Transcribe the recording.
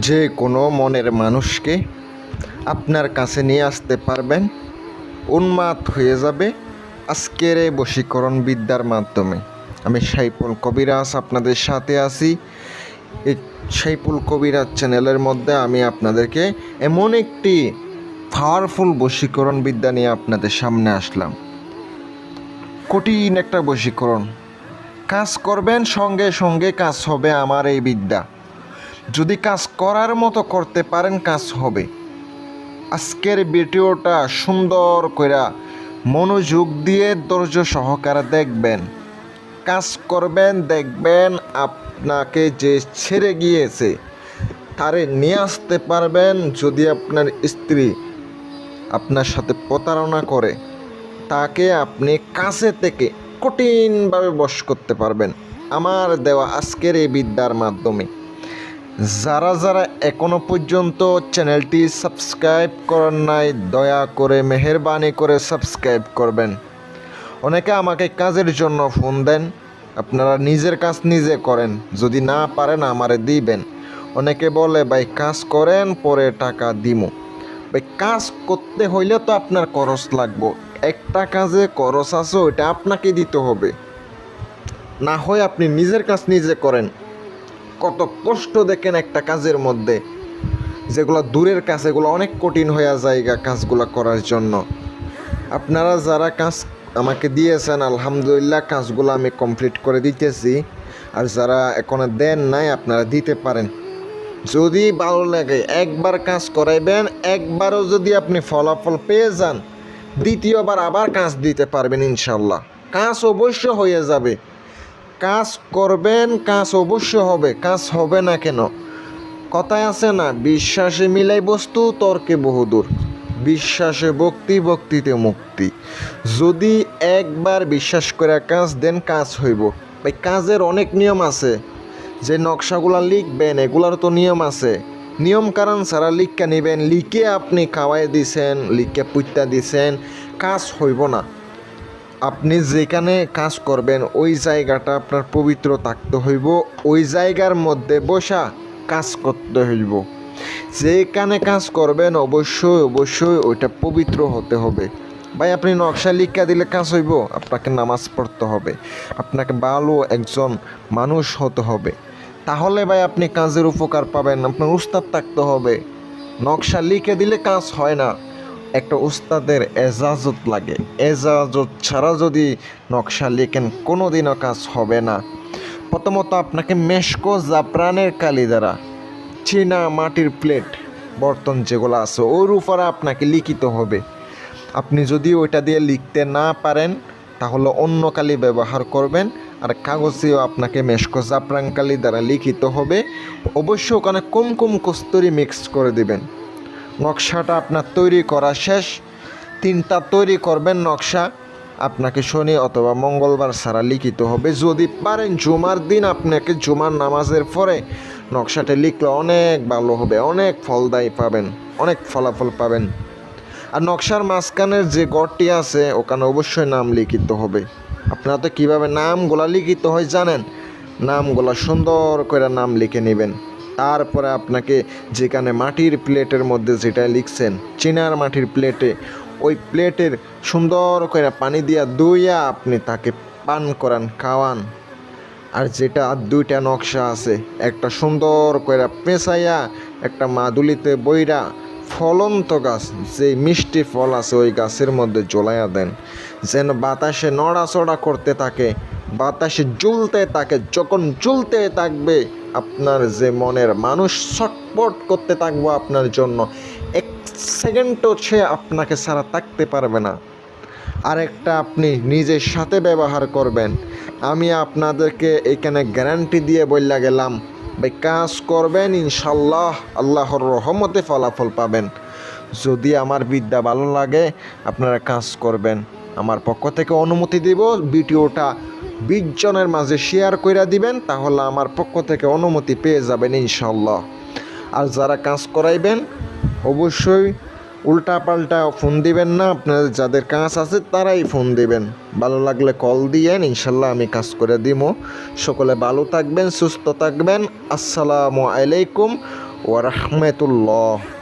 যে কোনো মনের মানুষকে আপনার কাছে নিয়ে আসতে পারবেন, উন্মাদ হয়ে যাবে আজকের এই বশীকরণ বিদ্যার মাধ্যমে। আমি সাইফুল কবিরাজ আপনাদের সাথে আছি। এই সাইফুল কবিরাজ চ্যানেলের মধ্যে আমি আপনাদেরকে এমন একটি পাওয়ারফুল বশীকরণ বিদ্যা নিয়ে আপনাদের সামনে আসলাম। কঠিন একটা বশীকরণ, কাজ করবেন সঙ্গে সঙ্গে কাজ হবে আমার এই বিদ্যা। যদি কাজ করার মতো করতে পারেন কাজ হবে। আজকের ভিডিওটা সুন্দর করে মনোযোগ দিয়ে ধৈর্য সহকারে দেখবেন, কাজ করবেন, দেখবেন আপনাকে যে ছেড়ে গিয়েছে তারে নিয়ে আসতে পারবেন। যদি আপনার স্ত্রী আপনার সাথে প্রতারণা করে তাকে আপনি কাছে থেকে কঠিনভাবে বশ করতে পারবেন আমার দেওয়া আজকের এই বিদ্যার মাধ্যমে। যারা যারা এখনো পর্যন্ত চ্যানেলটি সাবস্ক্রাইব করেন নাই, দয়া করে মেহেরবানি করে সাবস্ক্রাইব করবেন। অনেকে আমাকে কাজের জন্য ফোন দেন, আপনারা নিজের কাজ নিজে করেন, যদি না পারেন আমারে দিবেন। অনেকে বলে ভাই কাজ করেন পরে টাকা দিমু। ভাই কাজ করতে হইলে তো আপনার খরচ লাগবে, একটা কাজে খরচ আছে ওইটা আপনাকে দিতে হবে। না হয় আপনি নিজের কাজ নিজে করেন। কত কষ্ট দেখেন একটা কাজের মধ্যে, যেগুলো দূরের কাজ এগুলো অনেক কঠিন হয়ে যায় কাজগুলো করার জন্য। আপনারা যারা কাজ আমাকে দিয়েছেন আলহামদুলিল্লাহ, কাজগুলো আমি কমপ্লিট করে দিতেছি। আর যারা এখনো দেন নাই আপনারা দিতে পারেন। যদি ভালো লাগে একবার কাজ করাইবেন, একবারও যদি আপনি ফলাফল পেয়ে যান দ্বিতীয়বার আবার কাজ দিতে পারবেন ইনশাল্লাহ। কাজ অবশ্য হয়ে যাবে। কাজ করবেন, কাজ অবশ্য হবে। কাজ হবে না কেন? কথায় আছে না, বিশ্বাসে মিলাই বস্তু তর্কে বহুদূর। বিশ্বাসে ভক্তি, ভক্তিতে মুক্তি। যদি একবার বিশ্বাস করে কাজ দেন কাজ হইব। ভাই কাজের অনেক নিয়ম আছে। যে নকশাগুলা লিখবেন এগুলার তো নিয়ম আছে। নিয়ম কারণ ছাড়া লিখা নেবেন, লিখে আপনি খাওয়াই দিছেন, লিখে পুইতা দিছেন, কাজ হইব না। আপনি যেখানে কাজ করবেন ওই জায়গাটা আপনার পবিত্র থাকতে হইব। ওই জায়গার মধ্যে বসা কাজ করতে হইব। যেখানে কাজ করবেন অবশ্যই অবশ্যই ওইটা পবিত্র হতে হবে। ভাই আপনি নকশা লিখা দিলে কাজ হইব? আপনাকে নামাজ পড়তে হবে, আপনাকে ভালো একজন মানুষ হতে হবে, তাহলে ভাই আপনি কাজের উপকার পাবেন। আপনার উস্তাদ থাকতে হবে। নকশা লিখে দিলে কাজ হয় না, একটা উস্তাদের এজাজত লাগে। এজাজত ছাড়া যদি নকশা লিখেন কোনো দিনও কাজ হবে না। প্রথমত আপনাকে মেশকো জাফরানের কালি দ্বারা চীনা মাটির প্লেট বর্তন যেগুলো আছে ওর উপরে আপনাকে লিখিত হবে। আপনি যদি ওইটা দিয়ে লিখতে না পারেন তাহলে অন্য কালি ব্যবহার করবেন। আর কাগজেও আপনাকে মেশকো জাফরান কালি দ্বারা লিখিত হবে। অবশ্যই ওখানে কুমকুম কস্তুরি মিক্স করে দিবেন। নকশাটা আপনার তৈরি করা শেষ। 3টা তৈরি করবেন নকশা। আপনাকে শনি অথবা মঙ্গলবার ছাড়া লিখিত হবে। যদি পারেন জুমার দিন আপনাকে জুমার নামাজের পরে নকশাটা লিখলে অনেক ভালো হবে, অনেক ফলদায়ী পাবেন, অনেক ফলাফল পাবেন। আর নকশার মাঝখানের যে গড়টি আছে ওখানে অবশ্যই নাম লিখিত হবে। আপনারা তো কীভাবে নামগুলা লিখিত হয় জানেন। নামগুলা সুন্দর করে নাম লিখে নেবেন। তারপরে আপনাকে যেখানে মাটির প্লেটের মধ্যে যেটা লিখছেন চীনার মাটির প্লেটে, ওই প্লেটের সুন্দর করে পানি দিয়া ধুইয়া আপনি তাকে পান করান, খাওয়ান। আর যেটা 2টা নকশা আছে একটা সুন্দর করে পেঁচাইয়া একটা মাদুলিতে বইরা ফলন্ত গাছ যে মিষ্টি ফল আছে ওই গাছের মধ্যে জ্বলাইয়া দেন, যেন বাতাসে নড়াচড়া করতে থাকে, বাতাসে ঝুলতে থাকে। যখন ঝুলতে থাকবে আপনার যে মনের মানুষ ছটপট করতে থাকবো আপনার জন্য, 1 সেকেন্ডও সে আপনাকে ছাড়া থাকতে পারবে না। আরেকটা আপনি নিজের সাথে ব্যবহার করবেন। আমি আপনাদেরকে এখানে গ্যারান্টি দিয়ে বললা গেলাম, ভাই কাজ করবেন ইনশাল্লাহ আল্লাহর রহমতে ফলাফল পাবেন। যদি আমার বিদ্যা ভালো লাগে আপনারা কাজ করবেন। আমার পক্ষ থেকে অনুমতি দিব ভিডিওটা 20 জনের মাঝে শেয়ার করে দিবেন, তাহলে আমার পক্ষ থেকে অনুমতি পেয়ে যাবেন ইনশাল্লাহ। আর যারা কাজ করাইবেন অবশ্যই উল্টাপাল্টা ফোন দিবেন না। আপনাদের যাদের কাজ আছে তারাই ফোন দিবেন। ভালো লাগলে কল দিয়েন, ইনশাল্লাহ আমি কাজ করে দিব। সকলে ভালো থাকবেন, সুস্থ থাকবেন। আসসালামু আলাইকুম ওয়া রাহমাতুল্লাহ।